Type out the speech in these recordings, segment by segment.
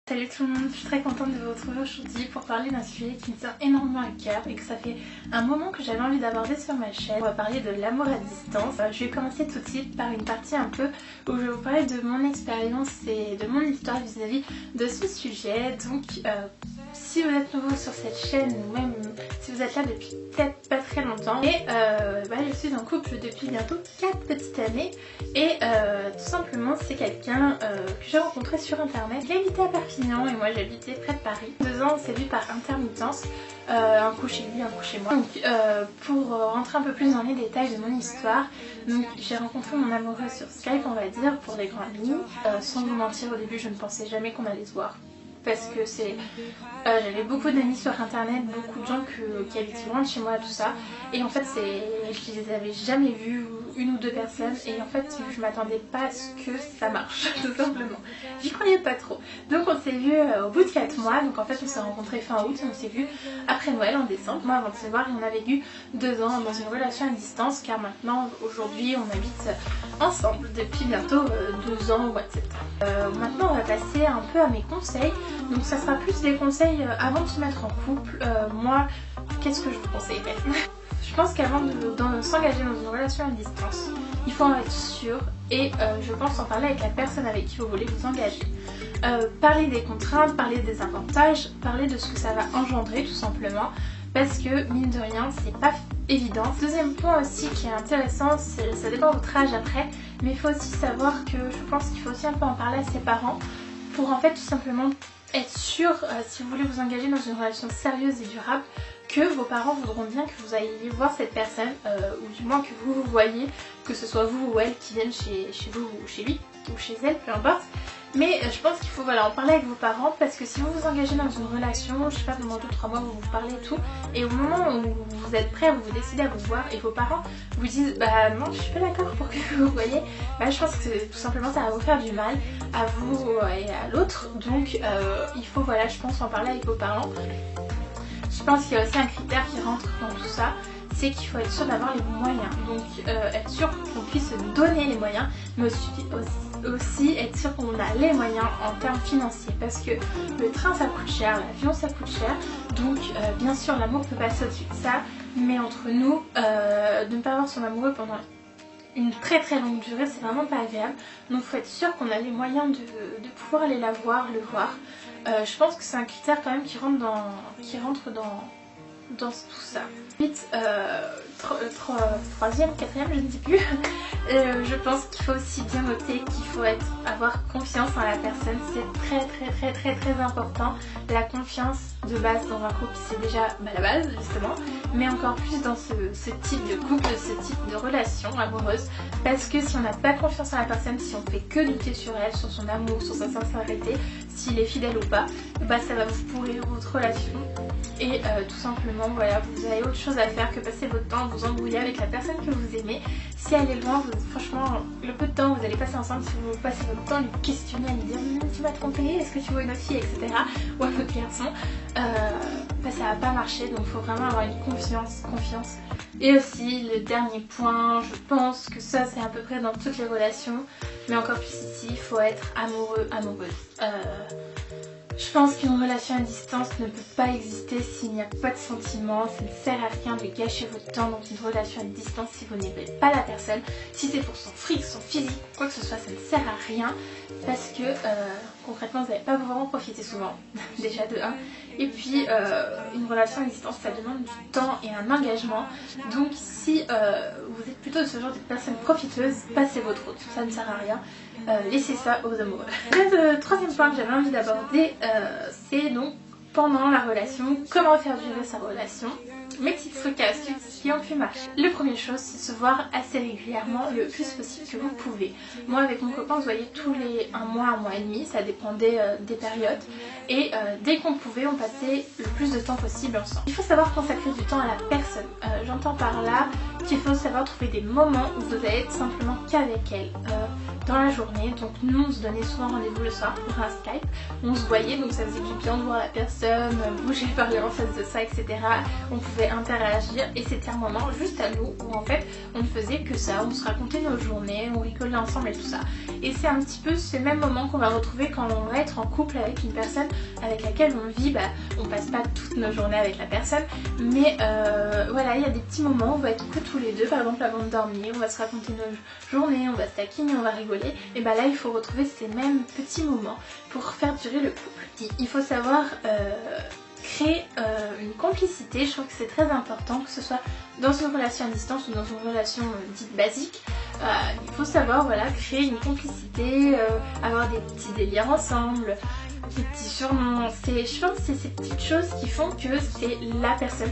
Salut tout le monde, je suis très contente de vous retrouver aujourd'hui pour parler d'un sujet qui me tient énormément à cœur et que ça fait un moment que j'avais envie d'aborder sur ma chaîne. On va parler de l'amour à distance. Je vais commencer tout de suite par une partie un peu où je vais vous parler de mon expérience et de mon histoire vis-à-vis de ce sujet. Donc si vous êtes nouveau sur cette chaîne ou même si vous êtes là depuis peut-être pas très longtemps, je suis en couple depuis bientôt 4 petites années et tout simplement c'est quelqu'un que j'ai rencontré sur internet. Il habitait à Perpignan et moi j'habitais près de Paris. 2 ans on s'est vu par intermittence, un coup chez lui, un coup chez moi. Donc pour rentrer un peu plus dans les détails de mon histoire, donc j'ai rencontré mon amoureux sur Skype on va dire pour les grandes lignes. Sans vous mentir, au début je ne pensais jamais qu'on allait se voir. Parce que j'avais beaucoup d'amis sur internet, beaucoup de gens qui habitaient loin de chez moi, tout ça. Et en fait, je les avais jamais vus, une ou deux personnes. Et en fait, je m'attendais pas à ce que ça marche, tout simplement. J'y croyais pas trop. Donc on s'est vus au bout de 4 mois. Donc en fait, on s'est rencontrés fin août et on s'est vus après Noël, en décembre. Moi, avant de se voir, on avait eu 2 ans dans une relation à distance. Car maintenant, aujourd'hui, on habite ensemble depuis bientôt 2 ans au mois de septembre. Maintenant, on va passer un peu à mes conseils. Donc ça sera plus des conseils avant de se mettre en couple. Moi, qu'est-ce que je vous conseillerais? Je pense qu'avant de s'engager dans une relation à distance, il faut en être sûr et je pense en parler avec la personne avec qui vous voulez vous engager. Parler des contraintes, parler des avantages, parler de ce que ça va engendrer tout simplement. Parce que mine de rien, c'est pas évident. Deuxième point aussi qui est intéressant, ça dépend de votre âge après, mais il faut aussi savoir que je pense qu'il faut aussi un peu en parler à ses parents pour en fait tout simplement être sûr, si vous voulez vous engager dans une relation sérieuse et durable, que vos parents voudront bien que vous ayez voir cette personne, ou du moins que vous voyez, que ce soit vous ou elle qui viennent chez vous ou chez lui, ou chez elle, peu importe. Mais je pense qu'il faut en parler avec vos parents parce que si vous vous engagez dans une relation, je sais pas, pendant 2-3 mois vous vous parlez et tout, et au moment où vous êtes prêt, vous décidez à vous voir et vos parents vous disent bah non je suis pas d'accord pour que vous voyez, je pense que tout simplement ça va vous faire du mal à vous et à l'autre. Donc il faut je pense en parler avec vos parents. Je pense qu'il y a aussi un critère qui rentre dans tout ça, c'est qu'il faut être sûr d'avoir les moyens. Donc être sûr qu'on puisse se donner les moyens, mais aussi être sûr qu'on a les moyens en termes financiers. Parce que le train ça coûte cher, l'avion ça coûte cher. Donc bien sûr l'amour peut passer au-dessus de ça. Mais entre nous, de ne pas avoir son amoureux pendant une très très longue durée, c'est vraiment pas agréable. Donc il faut être sûr qu'on a les moyens de pouvoir aller la voir, le voir. Je pense que c'est un critère quand même qui rentre dans tout ça. Ensuite, troisième, quatrième, je ne sais plus. Je pense qu'il faut aussi bien noter qu'il faut avoir confiance en la personne. C'est très important. La confiance de base dans un couple, c'est déjà la base justement, mais encore plus dans ce type de couple, ce type de relation amoureuse. Parce que si on n'a pas confiance en la personne, si on fait que douter sur elle, sur son amour, sur sa sincérité, s'il est fidèle ou pas, ça va vous pourrir votre relation. Et tout simplement vous avez autre chose à faire que passer votre temps à vous embrouiller avec la personne que vous aimez. Si elle est loin, franchement le peu de temps que vous allez passer ensemble, si vous passez votre temps à lui questionner, à lui dire tu m'as trompé, est-ce que tu vois une autre fille, etc. ou un autre garçon, ça va pas marcher. Donc il faut vraiment avoir une confiance. Et aussi le dernier point, je pense que ça c'est à peu près dans toutes les relations, mais encore plus ici, il faut être amoureux, amoureuse. Je pense qu'une relation à distance ne peut pas exister s'il n'y a pas de sentiments. Ça ne sert à rien de gâcher votre temps dans une relation à distance si vous n'aimez pas la personne. Si c'est pour son fric, son physique, quoi que ce soit, ça ne sert à rien. Parce que concrètement, vous n'allez pas vraiment profiter souvent, déjà de 1. Et puis, une relation à distance, ça demande du temps et un engagement. Donc si vous êtes plutôt de ce genre de personne profiteuse, passez votre route, ça ne sert à rien. Laissez ça aux amoureux. Le troisième point que j'avais envie d'aborder, c'est donc pendant la relation, comment faire durer sa relation. Mes petits trucs et astuces qui ont pu marcher. La première chose, c'est se voir assez régulièrement, le plus possible que vous pouvez. Moi avec mon copain, vous voyez, tous les 1 mois et demi, ça dépendait des périodes. Et dès qu'on pouvait, on passait le plus de temps possible ensemble. Il faut savoir consacrer du temps à la personne. J'entends par là qu'il faut savoir trouver des moments où vous allez être simplement qu'avec elle dans la journée. Donc nous on se donnait souvent rendez-vous le soir pour un Skype, on se voyait, donc ça faisait du bien de voir la personne, bouger, parler en face de ça, etc. On pouvait interagir et c'était un moment juste à nous où en fait on ne faisait que ça, on se racontait nos journées, on rigolait ensemble et tout ça. Et c'est un petit peu ce même moment qu'on va retrouver quand on va être en couple avec une personne avec laquelle on vit. On passe pas toutes nos journées avec la personne, mais voilà, il y a des petits moments où on va être que tous les deux, par exemple avant de dormir, on va se raconter nos journées, on va se taquiner, on va rigoler. Et là il faut retrouver ces mêmes petits moments pour faire durer le couple. Il faut savoir créer une complicité. Je trouve que c'est très important, que ce soit dans une relation à distance ou dans une relation dite basique. Il faut savoir, voilà, créer une complicité, avoir des petits délires ensemble, des petits surnoms. Je pense que c'est ces petites choses qui font que c'est la personne,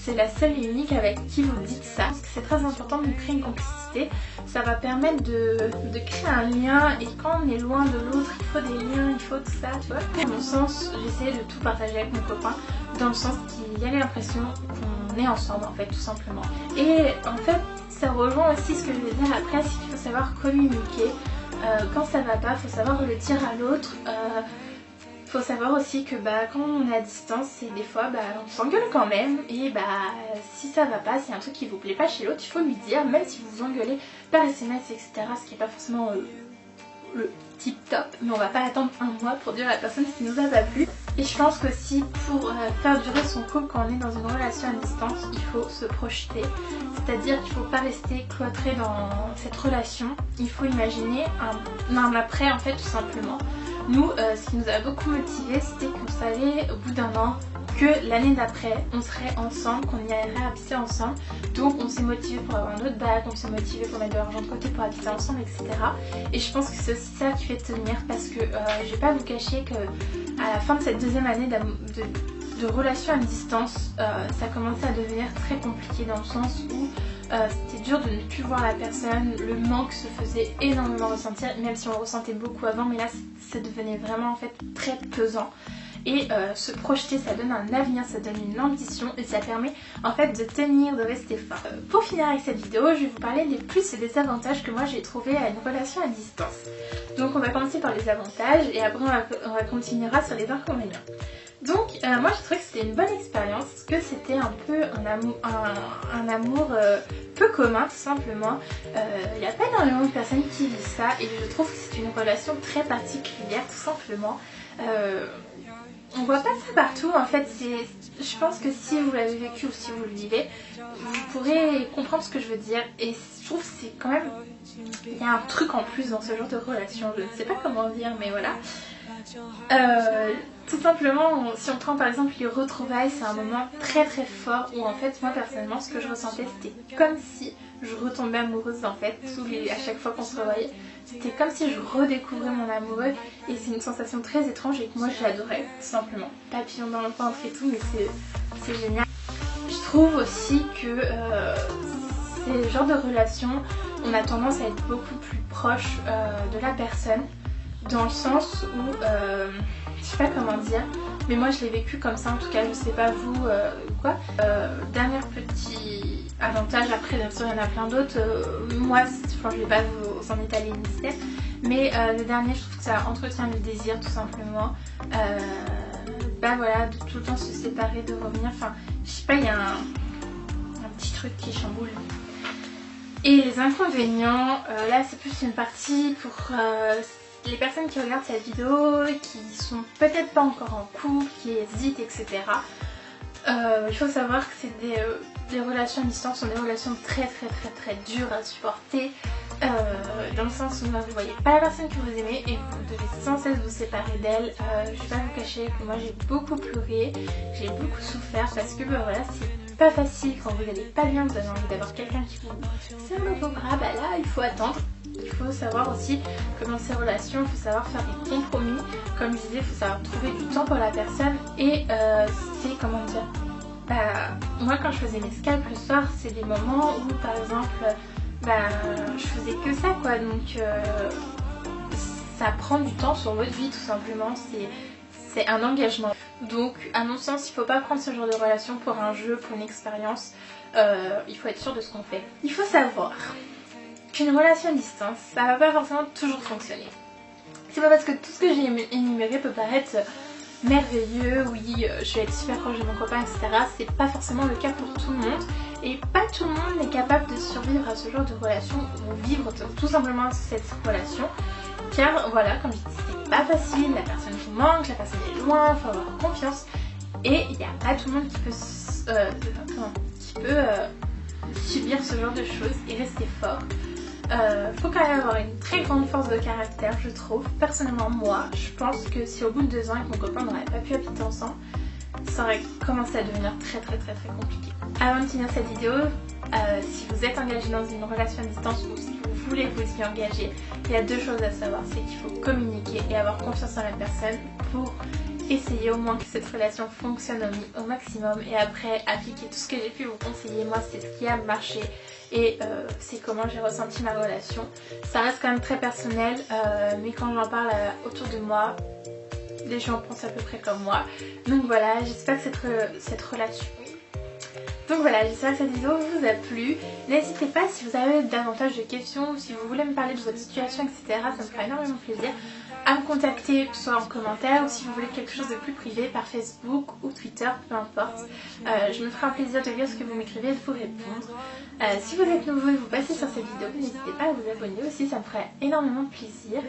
c'est la seule et unique avec qui vous dites ça. Parce que c'est très important de créer une complicité. Ça va permettre de créer un lien, et quand on est loin de l'autre, il faut des liens, il faut tout ça, tu vois. À mon sens, j'essayais de tout partager avec mon copain, dans le sens qu'il y avait l'impression qu'on est ensemble en fait, tout simplement. Et en fait, ça rejoint aussi ce que je vais dire après, c'est qu'il faut savoir communiquer. Quand ça va pas, il faut savoir le dire à l'autre. Faut savoir aussi que quand on est à distance, c'est des fois on s'engueule quand même, et si ça va pas, s'il y a un truc qui vous plaît pas chez l'autre, il faut lui dire, même si vous vous engueulez par SMS, etc., ce qui n'est pas forcément le tip top, mais on va pas attendre un mois pour dire à la personne ce qui nous a pas plu. Et je pense qu'aussi pour faire durer son couple quand on est dans une relation à distance, il faut se projeter, c'est-à-dire qu'il ne faut pas rester cloîtré dans cette relation, il faut imaginer un après en fait, tout simplement. Nous, ce qui nous a beaucoup motivé, c'était qu'on savait au bout d'un an que l'année d'après, on serait ensemble, qu'on irait habiter ensemble. Donc on s'est motivé pour avoir un autre bac, on s'est motivé pour mettre de l'argent de côté pour habiter ensemble, etc. Et je pense que c'est aussi ça qui fait tenir, parce que je vais pas vous cacher que à la fin de cette deuxième année de relation à distance, ça commençait à devenir très compliqué, dans le sens où c'était dur de ne plus voir la personne, le manque se faisait énormément ressentir, même si on le ressentait beaucoup avant, mais là ça devenait vraiment en fait très pesant. Et se projeter, ça donne un avenir, ça donne une ambition, et ça permet en fait de tenir, de rester fort. Pour finir avec cette vidéo, je vais vous parler des plus et des avantages que moi j'ai trouvé à une relation à distance. Donc on va commencer par les avantages et après on continuera sur les inconvénients. Donc moi j'ai trouvé que c'était une bonne expérience, que c'était un peu un amour peu commun, tout simplement. Il n'y a pas énormément de personnes qui vivent ça, et je trouve que c'est une relation très particulière, tout simplement. On voit pas ça partout en fait. Je pense que si vous l'avez vécu ou si vous le vivez, vous pourrez comprendre ce que je veux dire. Et je trouve que c'est quand même, il y a un truc en plus dans ce genre de relation. Je ne sais pas comment dire, mais voilà. Tout simplement, si on prend par exemple les retrouvailles, c'est un moment très très fort où en fait moi personnellement ce que je ressentais, c'était comme si je retombais amoureuse en fait à chaque fois qu'on se revoyait. C'était comme si je redécouvrais mon amoureux, et c'est une sensation très étrange et que moi j'adorais, tout simplement. Papillon dans le ventre et tout, mais c'est génial. Je trouve aussi que ces genres de relations, on a tendance à être beaucoup plus proche de la personne, dans le sens où, je sais pas comment dire, mais moi je l'ai vécu comme ça en tout cas, je sais pas vous quoi. Dernier petit avantage, après bien sûr il y en a plein d'autres, moi je vais pas vous en étaler une liste, mais le dernier, je trouve que ça entretient le désir tout simplement. Voilà, de tout le temps se séparer, de revenir, enfin je sais pas, il y a un petit truc qui chamboule. Et les inconvénients, là c'est plus une partie pour les personnes qui regardent cette vidéo, qui sont peut-être pas encore en couple, qui hésitent, etc. Il faut savoir que c'est des relations à distance, sont des relations très dures à supporter, dans le sens où vous ne voyez pas la personne que vous aimez et vous devez sans cesse vous séparer d'elle. Je vais pas vous cacher que moi j'ai beaucoup pleuré, j'ai beaucoup souffert, parce que voilà, c'est pas facile quand vous n'allez pas bien, vous avez envie d'avoir quelqu'un qui vous serre le vos bras, là il faut attendre. Il faut savoir aussi que dans ces relations, il faut savoir faire des compromis. Comme je disais, il faut savoir trouver du temps pour la personne. Et c'est, comment dire, moi quand je faisais mes Skype le soir, c'est des moments où par exemple, je faisais que ça quoi. Donc ça prend du temps sur votre vie tout simplement. C'est c'est un engagement. Donc à mon sens il faut pas prendre ce genre de relation pour un jeu, pour une expérience, il faut être sûr de ce qu'on fait. Il faut savoir qu'une relation à distance, ça va pas forcément toujours fonctionner. C'est pas parce que tout ce que j'ai énuméré peut paraître merveilleux, oui, je vais être super proche de mon copain, etc. C'est pas forcément le cas pour tout le monde. Et pas tout le monde est capable de survivre à ce genre de relation ou vivre tout simplement cette relation. Car voilà, comme je dis, c'est pas facile, la personne vous manque, la personne est loin, il faut avoir confiance. Et il n'y a pas tout le monde qui peut, subir ce genre de choses et rester fort. Faut quand même avoir une très grande force de caractère, je trouve. Personnellement, moi, je pense que si au bout de 2 ans avec mon copain on n'aurait pas pu habiter ensemble, ça aurait commencé à devenir très compliqué. Avant de finir cette vidéo, si vous êtes engagé dans une relation à distance ou si vous voulez vous y engager, il y a 2 choses à savoir, c'est qu'il faut communiquer et avoir confiance en la personne pour essayer au moins que cette relation fonctionne au maximum, et après appliquer tout ce que j'ai pu vous conseiller. Moi c'est ce qui a marché et c'est comment j'ai ressenti ma relation. Ça reste quand même très personnel, mais quand j'en parle autour de moi, les gens pensent à peu près comme moi. Donc voilà, j'espère que cette relation... Donc voilà, j'espère que cette vidéo vous a plu. N'hésitez pas, si vous avez davantage de questions, si vous voulez me parler de votre situation, etc. Ça me fera énormément plaisir à me contacter, soit en commentaire ou si vous voulez quelque chose de plus privé par Facebook ou Twitter, peu importe. Je me ferai un plaisir de lire ce que vous m'écrivez et de vous répondre. Si vous êtes nouveau et vous passez sur cette vidéo, n'hésitez pas à vous abonner aussi, ça me ferait énormément de plaisir.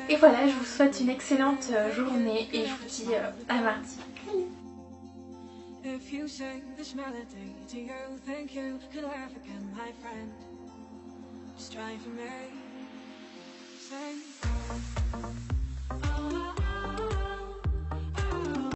Et voilà, je vous souhaite une excellente journée et je vous dis à mardi. If you sing this melody, do you think you could laugh again, my friend? Just try for me. Sing.